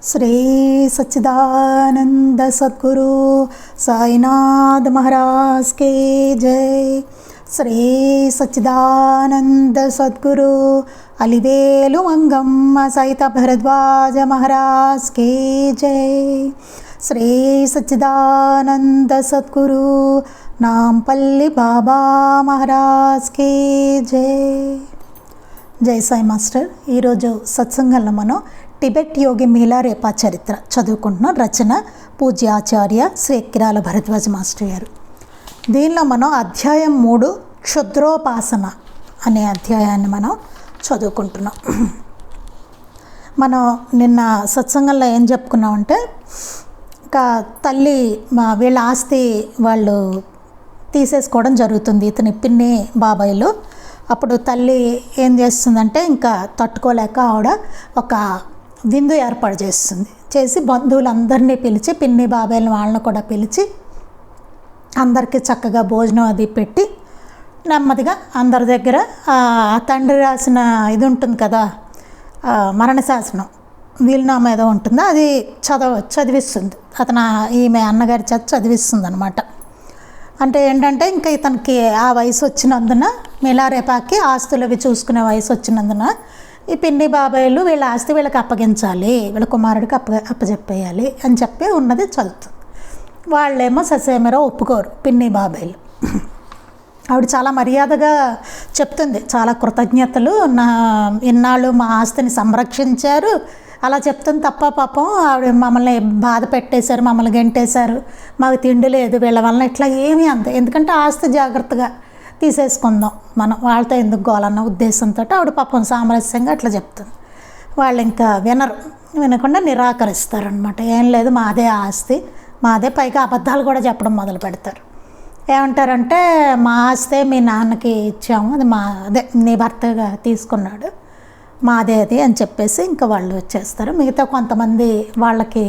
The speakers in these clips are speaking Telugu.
శ్రీ సచ్చిదానంద సద్గురు సాయినాథ్ మహారాజ్ కే జై. శ్రీ సచ్చిదానంద సద్గురు అలివేలు మంగమ్మ సహిత భరద్వాజ మహారాజ్ కే జై. శ్రీ సచ్చిదానంద సద్గురు నాంపల్లి బాబా మహారాజ్ కే జై. జై సాయి మాస్టర్. ఈరోజు సత్సంగంలో మనం టిబెట్ యోగి మిలారెపా చరిత్ర చదువుకుంటున్నాం. రచన పూజ్య ఆచార్య శ్రీ ఎక్కిరాల భరద్వాజ మాస్టర్ గారు. దీనిలో మనం అధ్యాయం 3 క్షుద్రోపాసన అనే అధ్యాయాన్ని మనం చదువుకుంటున్నాం. మనం నిన్న సత్సంగంలో ఏం చెప్పుకున్నామంటే, ఇంకా తల్లి వీళ్ళ ఆస్తి వాళ్ళు తీసేసుకోవడం జరుగుతుంది, ఇతని పిన్ని బాబాయిలు. అప్పుడు తల్లి ఏం చేస్తుందంటే, ఇంకా తట్టుకోలేక ఆవిడ ఒక విందు ఏర్పాటు చేసి బంధువులందరినీ పిలిచి, పిన్ని బాబాయిలు వాళ్ళని కూడా పిలిచి అందరికీ చక్కగా భోజనం అది పెట్టి నెమ్మదిగా అందరి దగ్గర ఆ తండ్రి రాసిన ఇది ఉంటుంది కదా, మరణ శాసనం వీలునామా ఏదో ఉంటుందో అది చదివిస్తుంది. ఈమె అన్నగారి చేత చదివిస్తుంది అనమాట. అంటే ఏంటంటే, ఇంకా ఇతనికి ఆ వయసు వచ్చినందున, మిలారెపాకి ఆస్తులు అవి చూసుకునే వయసు వచ్చినందున ఈ పిన్ని బాబాయిలు వీళ్ళ ఆస్తి వీళ్ళకి అప్పగించాలి, వీళ్ళ కుమారుడికి అప్పచెప్పేయాలి అని చెప్పి ఉన్నది చదువుతుంది. వాళ్ళేమో ససేమిరా ఒప్పుకోరు పిన్ని బాబాయిలు. ఆవిడ చాలా మర్యాదగా చెప్తుంది, చాలా కృతజ్ఞతలు, ఇన్నాళ్ళు మా ఆస్తిని సంరక్షించారు అలా చెప్తుంది తప్ప, పాపం ఆవిడ మమ్మల్ని బాధ పెట్టేశారు, మమ్మల్ని గెంటేశారు, మాకు తిండి లేదు వీళ్ళ వలన ఇట్లా ఏమీ అంతే, ఎందుకంటే ఆస్తి జాగ్రత్తగా తీసేసుకుందాం మనం, వాళ్ళతో ఎందుకు గోలన్న ఉద్దేశంతో ఆవిడ పాపం సామరస్యంగా అట్లా చెప్తుంది. వాళ్ళు ఇంకా వినకుండా నిరాకరిస్తారనమాట. ఏం లేదు, మాదే ఆస్తి, మాదే. పైగా అబద్ధాలు కూడా చెప్పడం మొదలు పెడతారు. ఏమంటారంటే, మా ఆస్తే మీ నాన్నకి ఇచ్చాము, అది అదే నీ భర్తగా తీసుకున్నాడు, మాదే అది అని చెప్పేసి ఇంకా వాళ్ళు వచ్చేస్తారు. మిగతా కొంతమంది వాళ్ళకి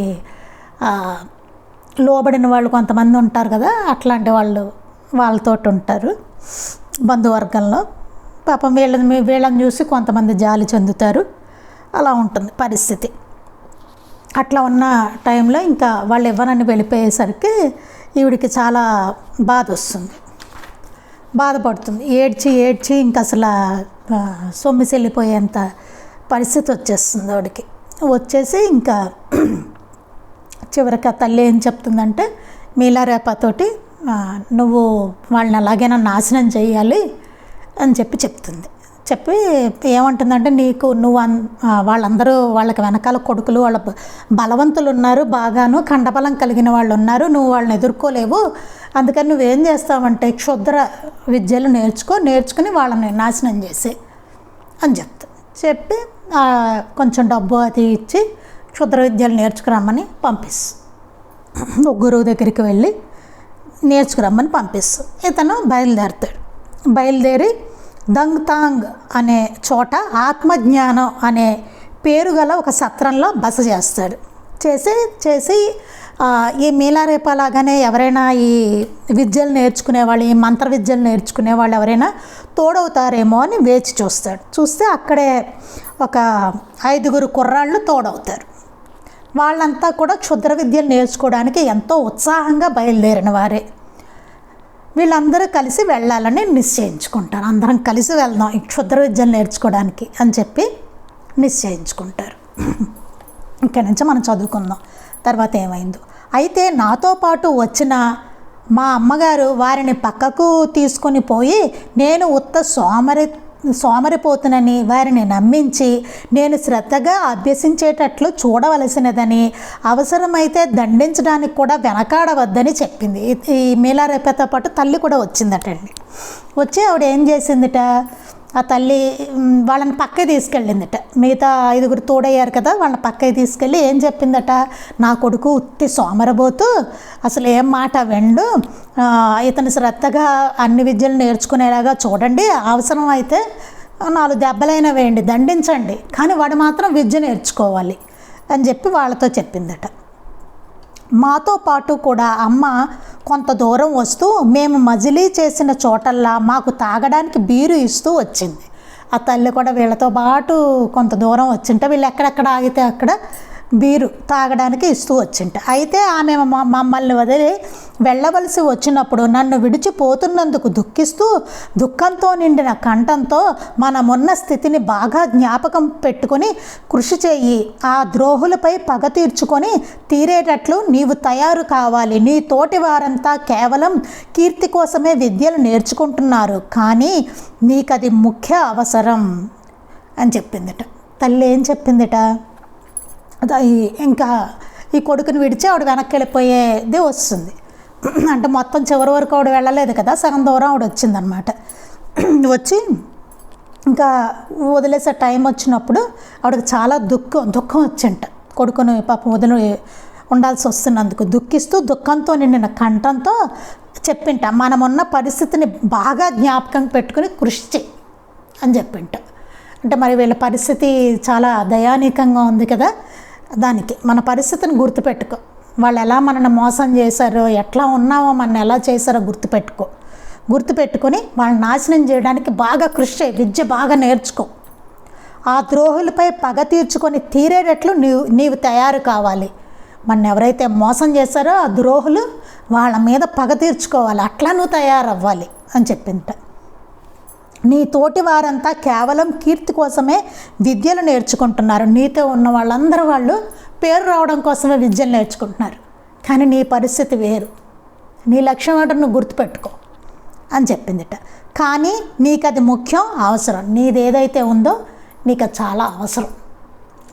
లోబడిన వాళ్ళు కొంతమంది ఉంటారు కదా, అట్లాంటి వాళ్ళు వాళ్ళతోటి ఉంటారు బంధువర్గంలో. పాపం వీళ్ళని చూసి కొంతమంది జాలి చెందుతారు. అలా ఉంటుంది పరిస్థితి. అట్లా ఉన్న టైంలో ఇంకా వాళ్ళు ఇవ్వనని వెళ్ళిపోయేసరికి ఈవిడికి చాలా బాధ వస్తుంది, బాధపడుతుంది. ఏడ్చి ఇంకా అసలు సొమ్మిసెళ్ళిపోయేంత పరిస్థితి వచ్చేస్తుంది ఆవిడకి. వచ్చేసి ఇంకా చివరికి ఆ తల్లి ఏం చెప్తుందంటే, మిలారెపాతోటి నువ్వు వాళ్ళని ఎలాగైనా నాశనం చేయాలి అని చెప్తుంది. చెప్పి ఏమంటుందంటే, వాళ్ళందరూ వాళ్ళకి వెనకాల కొడుకులు, వాళ్ళ బలవంతులు ఉన్నారు, బాగాను ఖండబలం కలిగిన వాళ్ళు ఉన్నారు, నువ్వు వాళ్ళని ఎదుర్కోలేవు, అందుకని నువ్వేం చేస్తావంటే క్షుద్ర విద్యలు నేర్చుకుని వాళ్ళని నాశనం చేసి అని చెప్పి కొంచెం డబ్బు అది ఇచ్చి క్షుద్ర విద్యలు నేర్చుకురమ్మని పంపిస్తుంది. గురువు దగ్గరికి వెళ్ళి నేర్చుకురమ్మని పంపిస్తుంది. ఇతను బయలుదేరి దంగ్తాంగ్ అనే చోట ఆత్మజ్ఞానం అనే పేరు గల ఒక సత్రంలో బస చేస్తాడు. చేసి ఈ మిలారెపా లాగానే ఎవరైనా ఈ విద్యలు నేర్చుకునేవాళ్ళు, ఈ మంత్ర విద్యలు నేర్చుకునేవాళ్ళు ఎవరైనా తోడవుతారేమో అని వేచి చూస్తే అక్కడే ఒక 5 కుర్రాళ్ళు తోడవుతారు. వాళ్ళంతా కూడా క్షుద్ర విద్యలు నేర్చుకోవడానికి ఎంతో ఉత్సాహంగా బయలుదేరిన వారే. వీళ్ళందరూ కలిసి వెళ్ళాలని నిశ్చయించుకుంటారు. అందరం కలిసి వెళ్దాం ఈ క్షుద్ర విద్యలు నేర్చుకోవడానికి అని చెప్పి నిశ్చయించుకుంటారు. ఇక్కడి నుంచి మనం చదువుకుందాం తర్వాత ఏమైందో. అయితే నాతో పాటు వచ్చిన మా అమ్మగారు వారిని పక్కకు తీసుకొని పోయి, నేను సోమరిపోతునని వారిని నమ్మించి, నేను శ్రద్ధగా అభ్యసించేటట్లు చూడవలసినదని, అవసరమైతే దండించడానికి కూడా వెనకాడవద్దని చెప్పింది. ఈ మిలారెపాతో పాటు తల్లి కూడా వచ్చిందటండి. వచ్చి ఆవిడ ఏం చేసిందిట, ఆ తల్లి వాళ్ళని పక్కకి తీసుకెళ్ళిందట. మిగతా 5 తోడయ్యారు కదా, వాళ్ళని పక్కకి తీసుకెళ్ళి ఏం చెప్పిందట, నా కొడుకు ఉత్తి సోమరబోతు, అసలు ఏం మాట వెండు, ఇతను శ్రద్ధగా అన్ని విద్యలు నేర్చుకునేలాగా చూడండి, అవసరం అయితే 4 దెబ్బలైనా వేయండి, దండించండి, కానీ వాడు మాత్రం విద్య నేర్చుకోవాలి అని చెప్పి వాళ్ళతో చెప్పిందట. మాతో పాటు కూడా అమ్మ కొంత దూరం వస్తూ మేము మజిలీ చేసిన చోటల్లా మాకు తాగడానికి బీరు ఇస్తూ వచ్చింది. ఆ తల్లి కూడా వీళ్ళతో పాటు కొంత దూరం వచ్చింటే వీళ్ళు ఎక్కడెక్కడ ఆగితే అక్కడ బీరు తాగడానికి ఇస్తూ వచ్చింట. అయితే ఆమె మమ్మల్ని వదిలి వెళ్ళవలసి వచ్చినప్పుడు నన్ను విడిచిపోతున్నందుకు దుఃఖిస్తూ దుఃఖంతో నిండిన కంఠంతో మనమున్న స్థితిని బాగా జ్ఞాపకం పెట్టుకొని కృషి చేయి. ఆ ద్రోహులపై పగ తీరేటట్లు నీవు తయారు కావాలి. నీ తోటి వారంతా కేవలం కీర్తి కోసమే విద్యలు నేర్చుకుంటున్నారు, కానీ నీకది ముఖ్య అవసరం అని చెప్పిందిట. తల్లి ఏం చెప్పిందిట, ఇంకా ఈ కొడుకుని విడిచి ఆవిడ వెనక్కి వెళ్ళిపోయేది వస్తుంది. అంటే మొత్తం చివరి వరకు ఆవిడ వెళ్ళలేదు కదా, సగం దూరం ఆవిడ వచ్చిందనమాట. వచ్చి ఇంకా వదిలేసే టైం వచ్చినప్పుడు ఆవిడకి చాలా దుఃఖం వచ్చింట. కొడుకుని పాపం వదిలి ఉండాల్సి వస్తున్నందుకు దుఃఖిస్తూ దుఃఖంతో నిండిన కంఠంతో చెప్పింట, మనమున్న పరిస్థితిని బాగా జ్ఞాపకం పెట్టుకుని కృషి చేయి అని చెప్పింట. అంటే మరి వీళ్ళ పరిస్థితి చాలా దయానీకంగా ఉంది కదా, దానికి మన పరిస్థితిని గుర్తుపెట్టుకో. వాళ్ళు ఎలా మనల్ని మోసం చేశారో, ఎట్లా ఉన్నామో, మనల్ని ఎలా చేశారో గుర్తుపెట్టుకొని వాళ్ళని నాశనం చేయడానికి బాగా కృషి చేయి, విద్య బాగా నేర్చుకో. ఆ ద్రోహులపై పగ తీరేటట్లు నీవు తయారు కావాలి. మన ఎవరైతే మోసం చేశారో ఆ ద్రోహులు, వాళ్ళ మీద పగ తీర్చుకోవాలి, అట్లా నువ్వు తయారవ్వాలి అని చెప్పింట. నీ తోటి వారంతా కేవలం కీర్తి కోసమే విద్యలు నేర్చుకుంటున్నారు. నీతో ఉన్న వాళ్ళందరూ వాళ్ళు పేరు రావడం కోసమే విద్యలు నేర్చుకుంటున్నారు, కానీ నీ పరిస్థితి వేరు. నీ లక్ష్యం ఏంటో నువ్వు గుర్తుపెట్టుకో అని చెప్పిందిట. కానీ నీకు అది ముఖ్యం, అవసరం. నీది ఏదైతే ఉందో నీకు అది చాలా అవసరం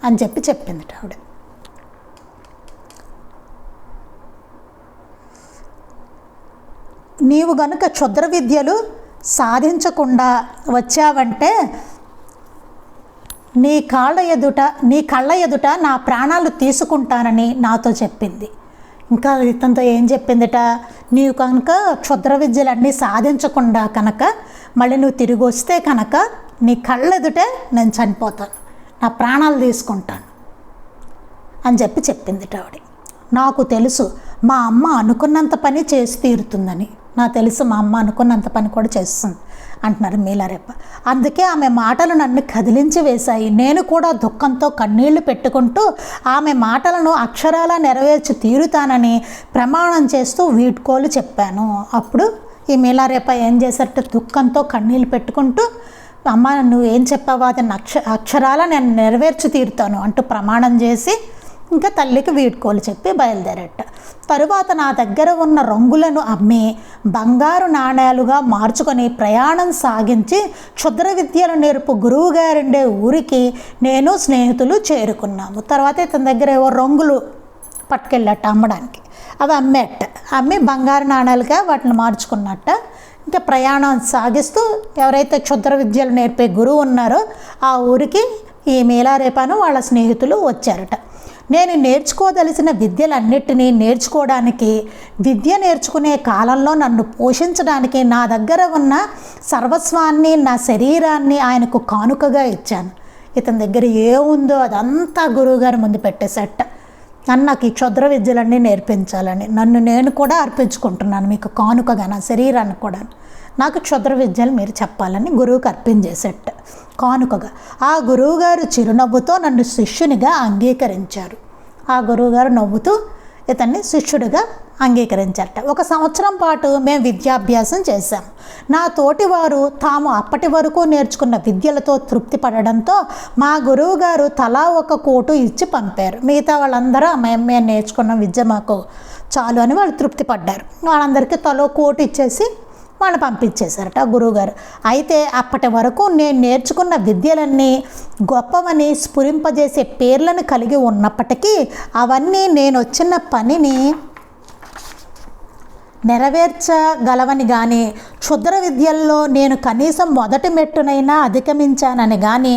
అని చెప్పిందిట ఆవిడ. నీవు గనుక క్షుద్ర విద్యలు సాధించకుండా వచ్చావంటే నీ కళ్ళ ఎదుట నా ప్రాణాలు తీసుకుంటానని నాతో చెప్పింది. ఇంకా ఇతనితో ఏం చెప్పిందిట, నీవు కనుక క్షుద్ర విద్యలన్నీ సాధించకుండా కనుక మళ్ళీ నువ్వు తిరిగి వస్తే కనుక నీ కళ్ళెదుటే నేను చనిపోతాను, నా ప్రాణాలు తీసుకుంటాను అని చెప్పిందిట ఆవిడ. నాకు తెలుసు మా అమ్మ అనుకున్నంత పని చేసి తీరుతుందని. నాకు తెలుసు మా అమ్మ అనుకున్నంత పని కూడా చేస్తుంది అంటున్నారు మీలారెప్ప. అందుకే ఆమె మాటలు నన్ను కదిలించి వేశాయి. నేను కూడా దుఃఖంతో కన్నీళ్లు పెట్టుకుంటూ ఆమె మాటలను అక్షరాలా నెరవేర్చి తీరుతానని ప్రమాణం చేస్తూ వీడ్కోలు చెప్పాను. అప్పుడు ఈ మీలారెప్ప ఏం చేశారంటే దుఃఖంతో కన్నీళ్ళు పెట్టుకుంటూ, అమ్మ నువ్వు ఏం చెప్పావో అది అక్షరాలా నేను నెరవేర్చి తీరుతాను అంటూ ప్రమాణం చేసి ఇంకా తల్లికి వీడ్కోలు చెప్పి బయలుదేరట. తరువాత నా దగ్గర ఉన్న రంగులను అమ్మి బంగారు నాణేలుగా మార్చుకొని ప్రయాణం సాగించి క్షుద్ర విద్యలు నేర్పు గురువుగారుండే ఊరికి నేను స్నేహితులు చేరుకున్నాము. తర్వాత ఇతని దగ్గర ఏవో రంగులు పట్టుకెళ్ళట అమ్మడానికి, అవి అమ్మి బంగారు నాణేలుగా వాటిని మార్చుకున్నట్ట. ఇంకా ప్రయాణం సాగిస్తూ ఎవరైతే క్షుద్ర విద్యలు నేర్పే గురువు ఉన్నారో ఆ ఊరికి ఈ మీలారేపాను వాళ్ళ స్నేహితులు వచ్చారట. నేను నేర్చుకోదలిసిన విద్యలన్నిటినీ నేర్చుకోవడానికి, విద్య నేర్చుకునే కాలంలో నన్ను పోషించడానికి నా దగ్గర ఉన్న సర్వస్వాన్ని, నా శరీరాన్ని ఆయనకు కానుకగా ఇచ్చాను. ఇతని దగ్గర ఏముందో అదంతా గురువుగారు ముందు పెట్టేసట. నాకు ఈ క్షుద్ర విద్యలన్నీ నేర్పించాలని నన్ను నేను కూడా అర్పించుకుంటున్నాను మీకు కానుకగా, నా శరీరాన్ని కూడా. నాకు క్షుద్ర విద్యలు మీరు చెప్పాలని గురువుకి అర్పించేసేట కానుకగా. ఆ గురువుగారు చిరునవ్వుతో నన్ను శిష్యునిగా అంగీకరించారు. ఆ గురువుగారు నవ్వుతూ ఇతన్ని శిష్యుడిగా అంగీకరించారట. 1 సంవత్సరం పాటు మేము విద్యాభ్యాసం చేశాం. నా తోటివారు తాము అప్పటి వరకు నేర్చుకున్న విద్యలతో తృప్తి పడడంతో మా గురువుగారు తలా 1 కోటు ఇచ్చి పంపారు. మిగతా వాళ్ళందరూ మేము నేర్చుకున్న విద్య మాకు చాలు అని వాళ్ళు తృప్తి పడ్డారు. వాళ్ళందరికీ తలో కోటు ఇచ్చేసి వాళ్ళు పంపించేశారట గురువుగారు. అయితే అప్పటి వరకు నేను నేర్చుకున్న విద్యలన్నీ గొప్పవని స్ఫురింపజేసే పేర్లను కలిగి ఉన్నప్పటికీ అవన్నీ నేను వచ్చిన పనిని నెరవేర్చగలవని కానీ, క్షుద్ర విద్యల్లో నేను కనీసం మొదటి మెట్టునైనా అధిగమించానని కానీ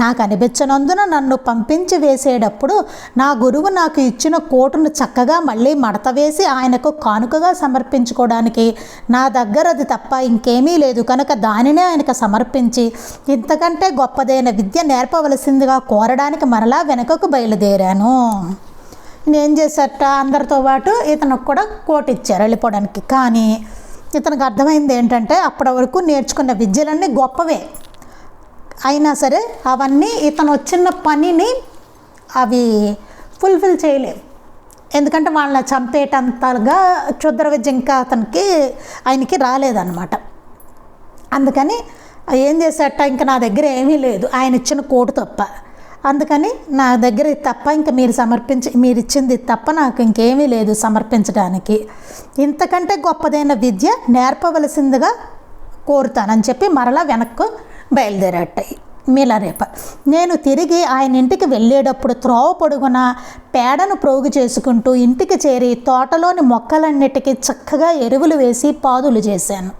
నాకు అనిపించినందున నన్ను పంపించి వేసేటప్పుడు నా గురువు నాకు ఇచ్చిన కోటును చక్కగా మళ్ళీ మడత వేసి ఆయనకు కానుకగా సమర్పించుకోవడానికి నా దగ్గర అది తప్ప ఇంకేమీ లేదు కనుక దానినే ఆయనకు సమర్పించి ఇంతకంటే గొప్పదైన విద్య నేర్పవలసిందిగా కోరడానికి మరలా వెనుకకు బయలుదేరాను. నేనేం చేశారట, అందరితో పాటు ఇతనికి కూడా కోట్ ఇచ్చారు వెళ్ళిపోవడానికి. కానీ ఇతనికి అర్థమైంది ఏంటంటే అప్పటి వరకు నేర్చుకున్న విద్యలన్నీ గొప్పవే అయినా సరే అవన్నీ ఇతను వచ్చిన పనిని అవి ఫుల్ఫిల్ చేయలేవు. ఎందుకంటే వాళ్ళని చంపేటంతగా క్షుద్ర విద్య ఇంకా ఆయనకి రాలేదన్నమాట. అందుకని ఏం చేసేట, ఇంకా నా దగ్గర ఏమీ లేదు, ఆయన ఇచ్చిన కోటు తప్ప. అందుకని నా దగ్గర తప్ప ఇంకా మీరు ఇచ్చింది తప్ప నాకు ఇంకేమీ లేదు సమర్పించడానికి. ఇంతకంటే గొప్పదైన విద్య నేర్పవలసిందిగా కోరుతానని చెప్పి మరలా వెనక్కు బయలుదేరట మిలారేప. నేను తిరిగి ఆయన ఇంటికి వెళ్ళేటప్పుడు త్రోవ పొడుగున పేడను ప్రోగు చేసుకుంటూ ఇంటికి చేరి తోటలోని మొక్కలన్నిటికీ చక్కగా ఎరువులు వేసి పాదులు చేశాను.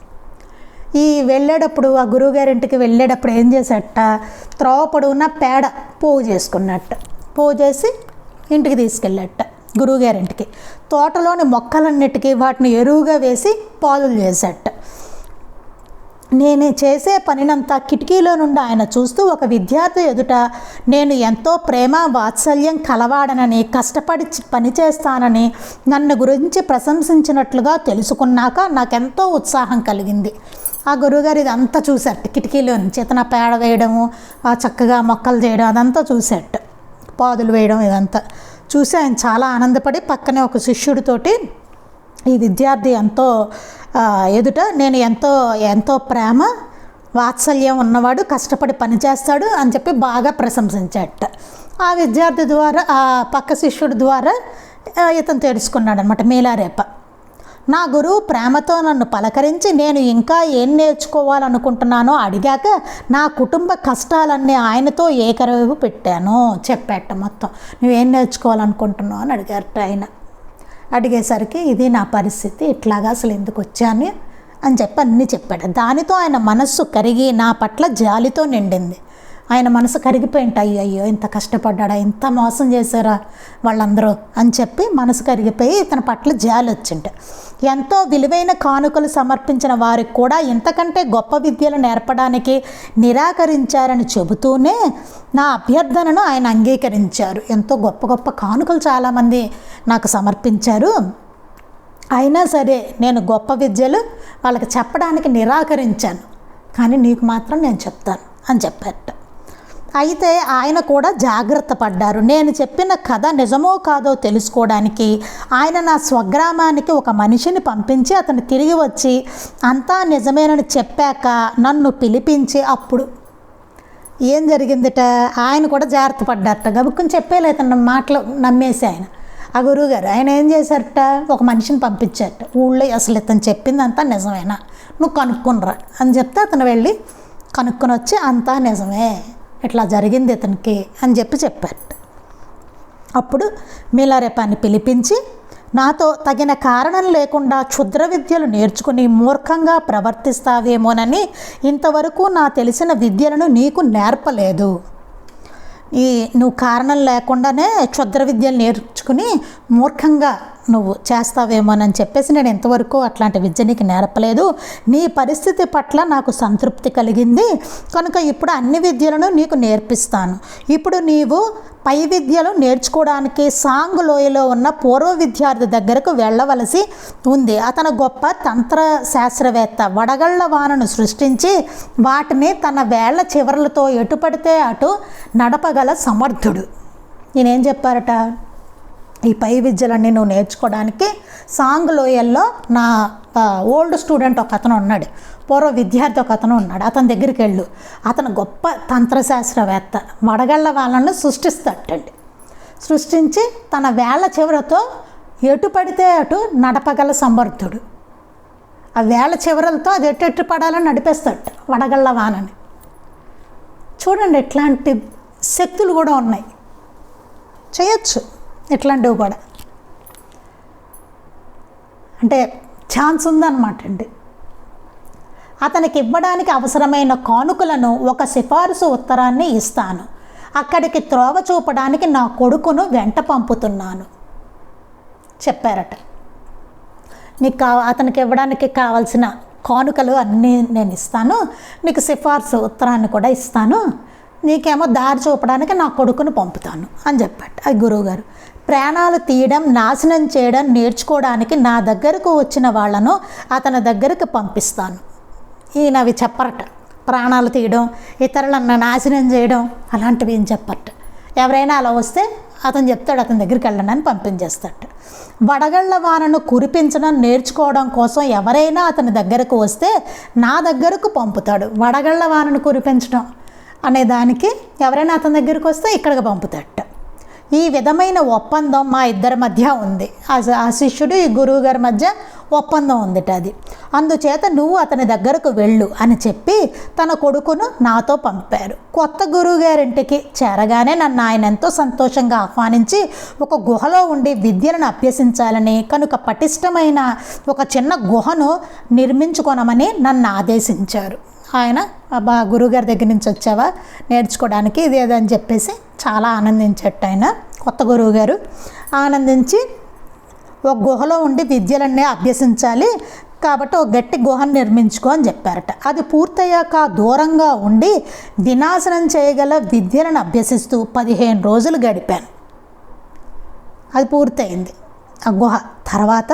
ఈ వెళ్ళేటప్పుడు ఆ గురువుగారింటికి వెళ్ళేటప్పుడు ఏం చేసేట, త్రోవ పొడవున పేడ పోగు చేసుకున్నట్ట, పోగు చేసి ఇంటికి తీసుకెళ్ళట గురువుగారింటికి. తోటలోని మొక్కలన్నిటికీ వాటిని ఎరువుగా వేసి పాదులు చేసేట. నేను చేసే పనినంతా కిటికీలో నుండి ఆయన చూస్తూ, ఒక విద్యార్థి ఎదుట నేను ఎంతో ప్రేమ వాత్సల్యం కలవాడనని, కష్టపడి పనిచేస్తానని నన్ను గురించి ప్రశంసించినట్లుగా తెలుసుకున్నాక నాకెంతో ఉత్సాహం కలిగింది. ఆ గురువుగారు ఇదంతా చూసేట, కిటికీలో నుంచి ఇతను పేడ వేయడము, చక్కగా మొక్కలు చేయడం అదంతా చూసేట, పాదులు వేయడం ఇదంతా చూసి ఆయన చాలా ఆనందపడి పక్కనే ఒక శిష్యుడితోటి, ఈ విద్యార్థి ఎంతో ఎదుట నేను ఎంతో ప్రేమ వాత్సల్యం ఉన్నవాడు, కష్టపడి పనిచేస్తాడు అని చెప్పి బాగా ప్రశంసించాట. ఆ విద్యార్థి ద్వారా, ఆ పక్క శిష్యుడి ద్వారా ఇతను తెలుసుకున్నాడు అనమాట మీలారేప. నా గురువు ప్రేమతో నన్ను పలకరించి నేను ఇంకా ఏం నేర్చుకోవాలనుకుంటున్నానో అడిగాక నా కుటుంబ కష్టాలన్నీ ఆయనతో ఏకరవు పెట్టాను చెప్పాట. మొత్తం నువ్వేం నేర్చుకోవాలనుకుంటున్నావు అని అడిగారట ఆయన. అడిగేసరికి ఇది నా పరిస్థితి, ఇట్లాగా అసలు ఎందుకు వచ్చాను అని చెప్పి అన్నీ చెప్పాడు. దానితో ఆయన మనస్సు కరిగి నా పట్ల జాలితో నిండింది. ఆయన మనసు కరిగిపోయింట, అయ్యో ఇంత కష్టపడ్డా, ఇంత మోసం చేశారా వాళ్ళందరూ అని చెప్పి మనసు కరిగిపోయి తన పట్ల జాలి వచ్చింట. ఎంతో విలువైన కానుకలు సమర్పించిన వారికి కూడా ఇంతకంటే గొప్ప విద్యలు నేర్పడానికి నిరాకరించారని చెబుతూనే నా అభ్యర్థనను ఆయన అంగీకరించారు. ఎంతో గొప్ప గొప్ప కానుకలు చాలామంది నాకు సమర్పించారు, అయినా సరే నేను గొప్ప విద్యలు వాళ్ళకి చెప్పడానికి నిరాకరించాను, కానీ నీకు మాత్రం నేను చెప్తాను అని చెప్పారట. అయితే ఆయన కూడా జాగ్రత్త పడ్డారు. నేను చెప్పిన కథ నిజమో కాదో తెలుసుకోవడానికి ఆయన నా స్వగ్రామానికి ఒక మనిషిని పంపించి అతను తిరిగి వచ్చి అంతా నిజమేనని చెప్పాక నన్ను పిలిపించి, అప్పుడు ఏం జరిగిందిట, ఆయన కూడా జాగ్రత్త పడ్డారట. గబుక్కుని చెప్పేలేదు తన మాటలు నమ్మేసి ఆ గురువుగారు ఆయన ఏం చేశారట, ఒక మనిషిని పంపించారట ఊళ్ళో, అసలు ఇతను చెప్పిందంతా నిజమేనా నువ్వు కనుక్కునరా అని చెప్తే అతను వెళ్ళి కనుక్కొని వచ్చి అంతా నిజమే, ఇట్లా జరిగింది ఇతనికి అని చెప్పారు. అప్పుడు మీలారేపాన్ని పిలిపించి నాతో తగిన కారణం లేకుండా క్షుద్ర విద్యలు నేర్చుకుని మూర్ఖంగా ప్రవర్తిస్తావేమోనని ఇంతవరకు నా తెలిసిన విద్యలను నీకు నేర్పలేదు. నువ్వు కారణం లేకుండానే క్షుద్ర విద్యలు నేర్చుకుని మూర్ఖంగా నువ్వు చేస్తావేమోనని చెప్పేసి నేను ఎంతవరకు అట్లాంటి విద్య నీకు నేర్పలేదు. నీ పరిస్థితి పట్ల నాకు సంతృప్తి కలిగింది కనుక ఇప్పుడు అన్ని విద్యలను నీకు నేర్పిస్తాను. ఇప్పుడు నీవు పై విద్యలు నేర్చుకోవడానికి సాంగ్ లోయలో ఉన్న పూర్వ విద్యార్థి దగ్గరకు వెళ్ళవలసి ఉంది. అతను గొప్ప తంత్ర శాస్త్రవేత్త, వడగళ్ల వానను సృష్టించి వాటిని తన వేళ్ల చివరలతో ఎటు పడితే అటు నడపగల సమర్థుడు. నేనేం చెప్పారట, ఈ పై విద్యలన్నీ నువ్వు నేర్చుకోవడానికి సాంగ్ లోయల్లో నా ఓల్డ్ స్టూడెంట్ ఒక అతను ఉన్నాడు, పూర్వ విద్యార్థి ఒక అతను ఉన్నాడు, అతని దగ్గరికి వెళ్ళు. అతను గొప్ప తంత్రశాస్త్రవేత్త, వడగళ్ల వాళ్ళను సృష్టిస్తాడండి. సృష్టించి తన వేళ్ల చివరతో ఎటు పడితే అటు నడపగల సమర్థుడు. ఆ వేళ్ల చివరలతో అది ఎటు పడాలని నడిపేస్తాడు వడగళ్ల వానని. చూడండి, ఇట్లాంటి శక్తులు కూడా ఉన్నాయి, చేయొచ్చు ఇట్లాంటివి కూడా. అంటే ఛాన్స్ ఉందన్నమాట అండి. అతనికి ఇవ్వడానికి అవసరమైన కానుకలను ఒక సిఫారసు ఉత్తరాన్ని ఇస్తాను. అక్కడికి త్రోవ చూపడానికి నా కొడుకును వెంట పంపుతున్నాను చెప్పారట. నీకు అతనికి ఇవ్వడానికి కావాల్సిన కానుకలు అన్నీ నేను ఇస్తాను, నీకు సిఫార్సు ఉత్తరాన్ని కూడా ఇస్తాను, నీకేమో దారి చూపడానికి నా కొడుకును పంపుతాను అని చెప్పాడు ఆ గురువుగారు. ప్రాణాలు తీయడం, నాశనం చేయడం నేర్చుకోవడానికి నా దగ్గరకు వచ్చిన వాళ్ళను అతని దగ్గరకు పంపిస్తాను. ఈయన అవి చెప్పరట, ప్రాణాలు తీయడం, ఇతరులను నాశనం చేయడం అలాంటివి ఏం చెప్పరట. ఎవరైనా అలా వస్తే అతను చెప్తాడు అతని దగ్గరికి వెళ్ళండి అని పంపించేస్తాడు. వడగళ్ల వానను కురిపించడం నేర్చుకోవడం కోసం ఎవరైనా అతని దగ్గరకు వస్తే నా దగ్గరకు పంపుతాడు. వడగళ్ల వానను కురిపించడం అనే దానికి ఎవరైనా అతని దగ్గరికి వస్తే ఇక్కడికి పంపుతాడట. ఈ విధమైన ఒప్పందం మా ఇద్దరి మధ్య ఉంది. ఆ శిష్యుడు ఈ గురువుగారి మధ్య ఒప్పందం ఉందిట. అది అందుచేత నువ్వు అతని దగ్గరకు వెళ్ళు అని చెప్పి తన కొడుకును నాతో పంపారు. కొత్త గురువుగారింటికి చేరగానే నన్ను ఆయన ఎంతో సంతోషంగా ఆహ్వానించి ఒక గుహలో ఉండి విద్యలను అభ్యసించాలని, కనుక పటిష్టమైన ఒక చిన్న గుహను నిర్మించుకొనమని నన్ను ఆదేశించారు. ఆయన బా గురువుగారి దగ్గర నుంచి వచ్చావా నేర్చుకోవడానికి ఇది ఏదని చెప్పేసి చాలా ఆనందించట్టు. ఆయన కొత్త గురువుగారు ఆనందించి ఒక గుహలో ఉండి విద్యలన్నీ అభ్యసించాలి కాబట్టి ఒక గట్టి గుహను నిర్మించుకో అని చెప్పారట. అది పూర్తయ్యాక దూరంగా ఉండి వినాశనం చేయగల విద్యలను అభ్యసిస్తూ 15 రోజులు గడిపాను. అది పూర్తయింది ఆ గుహ. తర్వాత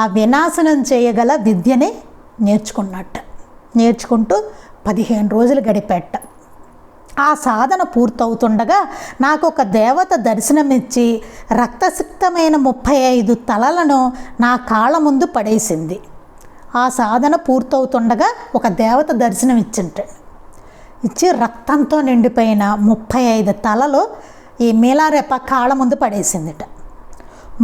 ఆ వినాశనం చేయగల విద్యని నేర్చుకుంటూ 15 రోజులు గడిపేట. ఆ సాధన పూర్తవుతుండగా నాకు ఒక దేవత దర్శనమిచ్చి రక్తసిక్తమైన 35 తలలను నా కాళ్ళ ముందు పడేసింది. ఆ సాధన పూర్తవుతుండగా ఒక దేవత దర్శనం ఇచ్చి రక్తంతో నిండిపోయిన 35 తలలు ఈ మేలారేప కాళ్ళ ముందు పడేసిందిట.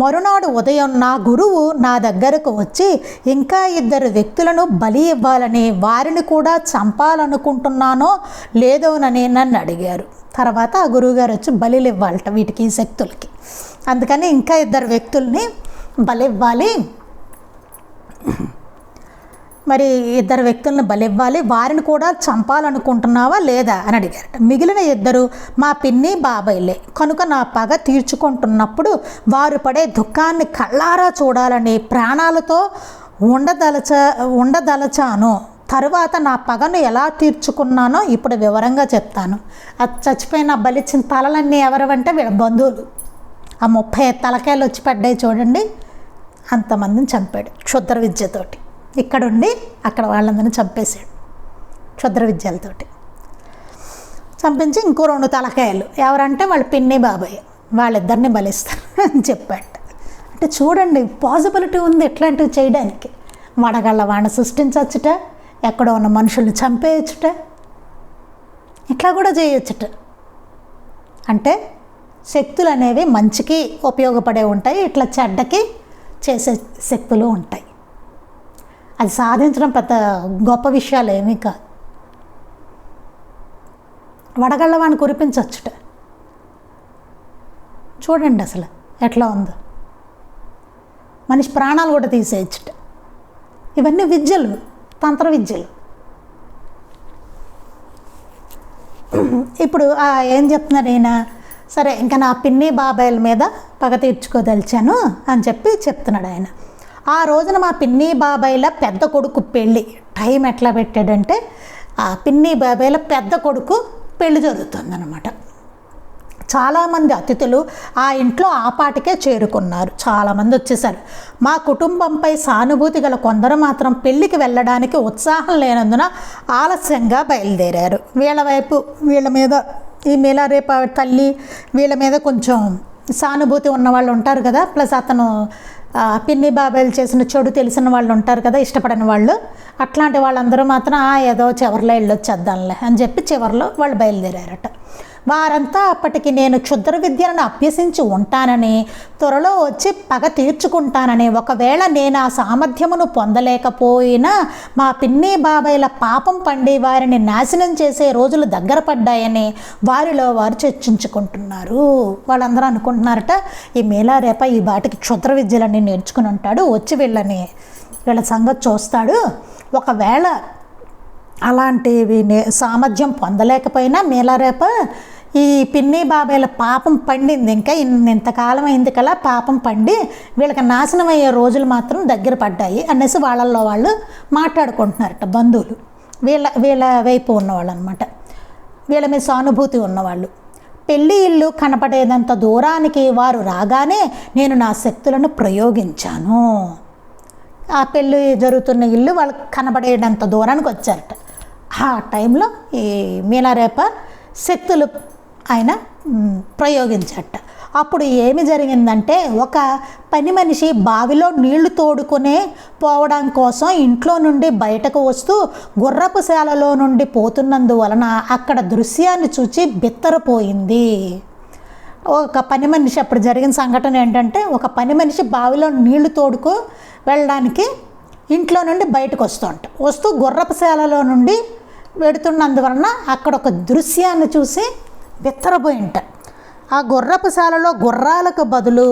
మరునాడు ఉదయం నా గురువు నా దగ్గరకు వచ్చి ఇంకా 2 వ్యక్తులను బలి ఇవ్వాలని, వారిని కూడా చంపాలనుకుంటున్నానో లేదోనని నన్ను అడిగారు. తర్వాత ఆ గురువుగారు వచ్చి బలిలు ఇవ్వాలట వీటికి, ఈ శక్తులకి. అందుకని ఇంకా 2 వ్యక్తుల్ని బలి ఇవ్వాలి, మరి 2 వ్యక్తులను బలివ్వాలి, వారిని కూడా చంపాలనుకుంటున్నావా లేదా అని అడిగారట. మిగిలిన 2 మా పిన్ని బాబాయిలే కనుక నా పగ తీర్చుకుంటున్నప్పుడు వారు పడే దుఃఖాన్ని కళ్ళారా చూడాలని ప్రాణాలతో ఉండదలచాను. తరువాత నా పగను ఎలా తీర్చుకున్నానో ఇప్పుడు వివరంగా చెప్తాను. అది చచ్చిపోయిన బలిచ్చిన తలలన్నీ ఎవరివంటే వీళ్ళ బంధువులు. ఆ 30 తలకాయలు వచ్చి పడ్డాయి చూడండి, అంతమందిని చంపాడు క్షుద్ర విద్యతోటి. ఇక్కడుండి అక్కడ వాళ్ళందరినీ చంపేశాడు క్షుద్ర విద్యలతోటి. చంపించి ఇంకో 2 తలకాయలు ఎవరంటే వాళ్ళ పిన్ని బాబాయ్, వాళ్ళిద్దరిని బలిస్తారు అని చెప్పాడు. అంటే చూడండి పాసిబిలిటీ ఉంది ఇట్లాంటివి చేయడానికి. వడగళ్ళ వాడిని సృష్టించవచ్చుట, ఎక్కడో ఉన్న మనుషుల్ని చంపేయచ్చుట, ఇట్లా కూడా చేయొచ్చుట. అంటే శక్తులు అనేవి మంచికి ఉపయోగపడే ఉంటాయి, ఇట్లా చెడ్డకి చేసే శక్తులు ఉంటాయి. అది సాధించడం పెద్ద గొప్ప విషయాలు ఏమీ కాదు. వడగళ్ళ వాడిని కురిపించవచ్చుట. చూడండి అసలు ఎట్లా ఉందో. మనిషి ప్రాణాలు కూడా తీసేయచ్చుట. ఇవన్నీ విద్యలు, తంత్ర విద్యలు. ఇప్పుడు ఏం చెప్తున్నారు ఈయన, సరే ఇంకా నా పిన్ని బాబాయిల మీద పగ తీర్చుకోదలిచాను అని చెప్తున్నాడు ఆయన. ఆ రోజున మా పిన్ని బాబాయిల పెద్ద కొడుకు పెళ్ళి. టైం ఎట్లా పెట్టాడంటే ఆ పిన్ని బాబాయిల పెద్ద కొడుకు పెళ్ళి జరుగుతుందన్నమాట. చాలామంది అతిథులు ఆ ఇంట్లో ఆపాటికే చేరుకున్నారు. చాలామంది వచ్చేసారు. మా కుటుంబంపై సానుభూతి గల కొందరు మాత్రం పెళ్ళికి వెళ్ళడానికి ఉత్సాహం లేనందున ఆలస్యంగా బయలుదేరారు. వీళ్ళ మీద ఈ మేలారేప తల్లి వీళ్ళ మీద కొంచెం సానుభూతి ఉన్న వాళ్ళు ఉంటారు కదా, ప్లస్ అతను పిన్ని బాబాయిలు చేసిన చెడు తెలిసిన వాళ్ళు ఉంటారు కదా, ఇష్టపడని వాళ్ళు. అట్లాంటి వాళ్ళందరూ మాత్రం ఏదో చివరిలో వెళ్ళొచ్చేద్దాంలే అని చెప్పి చివరిలో వాళ్ళు బయలుదేరారట. వారంతా అప్పటికి నేను క్షుద్ర విద్యలను అభ్యసించి ఉంటానని, త్వరలో వచ్చి పగ తీర్చుకుంటానని, ఒకవేళ నేను ఆ సామర్థ్యమును పొందలేకపోయినా మా పిన్ని బాబాయిల పాపం పండి వారిని నాశనం చేసే రోజులు దగ్గర పడ్డాయని వారిలో వారు చర్చించుకుంటున్నారు. వాళ్ళందరూ అనుకుంటున్నారట ఈ మేలారేప ఈ బాటికి క్షుద్ర విద్యలన్నీ నేర్చుకుని ఉంటాడు, వచ్చి వీళ్ళ సంగతి చూస్తాడు. ఒకవేళ అలాంటివి సామర్థ్యం పొందలేకపోయినా మేలారేప ఈ పిన్ని బాబాయిల పాపం పండింది, ఇంకా ఇంతకాలం అయింది కదా పాపం పండి వీళ్ళకి నాశనం అయ్యే రోజులు మాత్రం దగ్గర పడ్డాయి అనేసి వాళ్ళల్లో వాళ్ళు మాట్లాడుకుంటున్నారట. బంధువులు వీళ్ళ వైపు ఉన్నవాళ్ళు అనమాట, వీళ్ళ మీద సానుభూతి ఉన్నవాళ్ళు. పెళ్ళి ఇల్లు కనపడేదంత దూరానికి వారు రాగానే నేను నా శక్తులను ప్రయోగించాను. ఆ పెళ్ళి జరుగుతున్న ఇల్లు వాళ్ళకి కనబడేటంత దూరానికి వచ్చారట. ఆ టైంలో ఈ మేలారేప శక్తులు ఆయన ప్రయోగించట. అప్పుడు ఏమి జరిగిందంటే ఒక పని మనిషి బావిలో నీళ్లు తోడుకునే పోవడం కోసం ఇంట్లో నుండి బయటకు వస్తూ గుర్రపు శాలలో నుండి పోతున్నందువలన అక్కడ దృశ్యాన్ని చూచి బిత్తరపోయింది. ఒక పని మనిషి అప్పుడు జరిగిన సంఘటన ఏంటంటే, ఒక పని మనిషి బావిలో నీళ్లు తోడుకు వెళ్ళడానికి ఇంట్లో నుండి బయటకు వస్తూ గుర్రపు శాలలో నుండి వెడుతున్నందువలన అక్కడ ఒక దృశ్యాన్ని చూసి బిత్తరపోయింట. ఆ గుర్రపు శాలలో గుర్రాలకు బదులు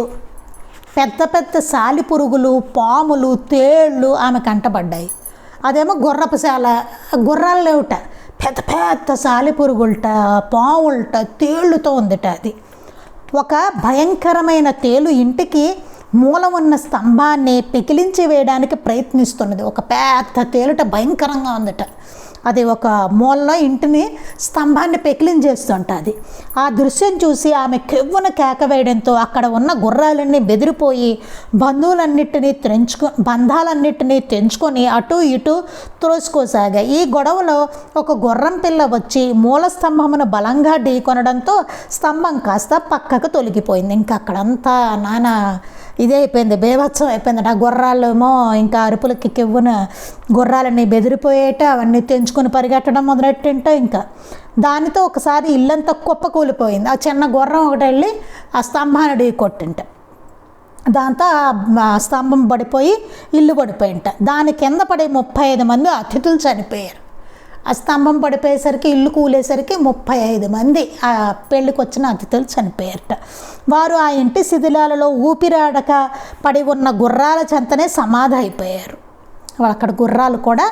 పెద్ద పెద్ద సాలిపురుగులు, పాములు, తేళ్ళు ఆమె కంటపడ్డాయి. అదేమో గుర్రపు శాల, గుర్రాలు లేవుట, పెద్ద పెద్ద సాలిపురుగులట, పాములట, తేళ్ళుతో ఉందిట. అది ఒక భయంకరమైన తేలు ఇంటికి మూల ఉన్న స్తంభాన్ని పెకిలించి వేయడానికి ప్రయత్నిస్తున్నది. ఒక పెద్ద తేలుట భయంకరంగా ఉందట. అది ఒక మూలలో ఇంటిని స్తంభాన్ని పెకిలించేస్తుంటుంది. ఆ దృశ్యం చూసి ఆమె కెవ్వున కేక వేయడంతో అక్కడ ఉన్న గుర్రాలన్నీ బెదిరిపోయి బంధాలన్నిటినీ తెంచుకొని అటు ఇటు త్రోసుకోసాగాయి. ఈ గొడవలో ఒక గుర్రం పిల్ల వచ్చి మూల స్తంభమును బలంగా ఢీకొనడంతో స్తంభం కాస్త పక్కకు తొలగిపోయింది. ఇంకా అక్కడంతా నానా ఇదే అయిపోయింది, బేభత్సం అయిపోయింది. ఆ గుర్రాలేమో ఇంకా అరుపులకి కెవ్వున గుర్రాలన్నీ బెదిరిపోయేట, అవన్నీ తెంచుకొని పరిగెట్టడం మొదలెట్టింట. ఇంకా దానితో ఒకసారి ఇల్లంతా కుప్పకూలిపోయింది. ఆ చిన్న గుర్రం ఒకటి వెళ్ళి ఆ స్తంభాన్ని ఢీకొట్టింట. దాంతో ఆ స్తంభం పడిపోయి ఇల్లు పడిపోయింట. దాని కింద పడి 35 మంది అతిథులు చనిపోయారు. ఆ స్తంభం పడిపోయేసరికి, ఇల్లు కూలేసరికి 35 మంది ఆ పెళ్ళికి వచ్చిన అతిథులు చనిపోయారట. వారు ఆ ఇంటి శిథిలాలలో ఊపిరాడక పడి ఉన్న గుర్రాల చెంతనే సమాధి అయిపోయారు. అక్కడ గుర్రాలు కూడా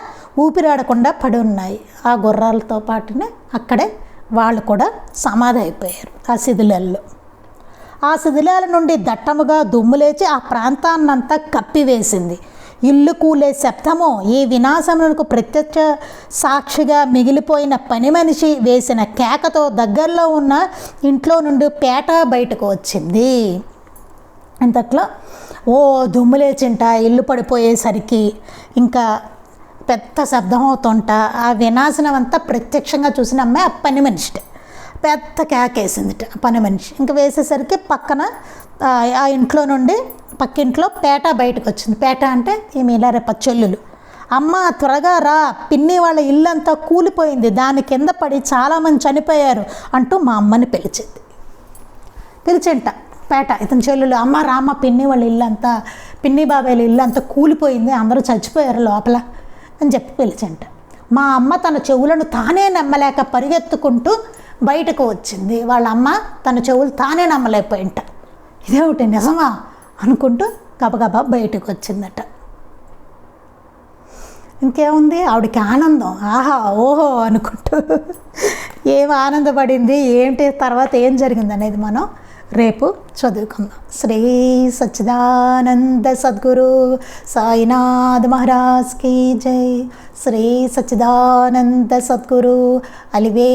ఊపిరాడకుండా పడి ఉన్నాయి. ఆ గుర్రాలతో పాటునే అక్కడే వాళ్ళు కూడా సమాధి అయిపోయారు ఆ శిథిలాల్లో. ఆ శిథిలాల నుండి దట్టముగా దుమ్ము లేచి ఆ ప్రాంతాన్నంతా కప్పివేసింది. ఇల్లు కూలే శబ్దము ఈ వినాశమునకు ప్రత్యక్ష సాక్షిగా మిగిలిపోయిన పని మనిషి వేసిన కేకతో దగ్గరలో ఉన్న ఇంట్లో నుండి పేట బయటకు వచ్చింది. ఇంతట్లో దుమ్ము లేచింట, ఇల్లు పడిపోయేసరికి ఇంకా పెద్ద శబ్దం అవుతుంట. ఆ వినాశనం అంతా ప్రత్యక్షంగా చూసిన అమ్మాయి ఆ పని మనిషి పెద్ద కేకేసిందిట. పని మనిషి ఇంకా వేసేసరికి పక్కన ఆ ఇంట్లో నుండి పక్కింట్లో పేట బయటకు వచ్చింది. పేట అంటే ఈమె ఇలా రేప చెల్లులు. అమ్మ త్వరగా రా, పిన్ని వాళ్ళ ఇల్లంతా కూలిపోయింది, దాని కింద పడి చాలామంది చనిపోయారు అంటూ మా అమ్మని పిలిచింట పేట. ఇతని చెల్లులు, అమ్మ రామ్మ, పిన్ని వాళ్ళ ఇల్లంతా, పిన్ని బాబాయిల ఇల్లంతా కూలిపోయింది, అందరూ చచ్చిపోయారు లోపల అని చెప్పి పిలిచింట. మా అమ్మ తన చెవులను తానే నమ్మలేక పరిగెత్తుకుంటూ బయటకు వచ్చింది. వాళ్ళ అమ్మ తన చెవులు తానే నమ్మలేకపోయింట. ఇదేమిటి నిజమా అనుకుంటూ గబగబా బయటకు వచ్చిందట. ఇంకేముంది, ఆవిడకి ఆనందం, ఆహా ఓహో అనుకుంటూ ఏం ఆనందపడింది, ఏంటి తర్వాత ఏం జరిగింది అనేది మనం రేపు చదువుకుందాం. శ్రీ సచ్చిదానంద సద్గురు సాయినాథ్ మహారాజ్ కీ జై. శ్రీ సచ్చిదానంద సద్గురు అలివే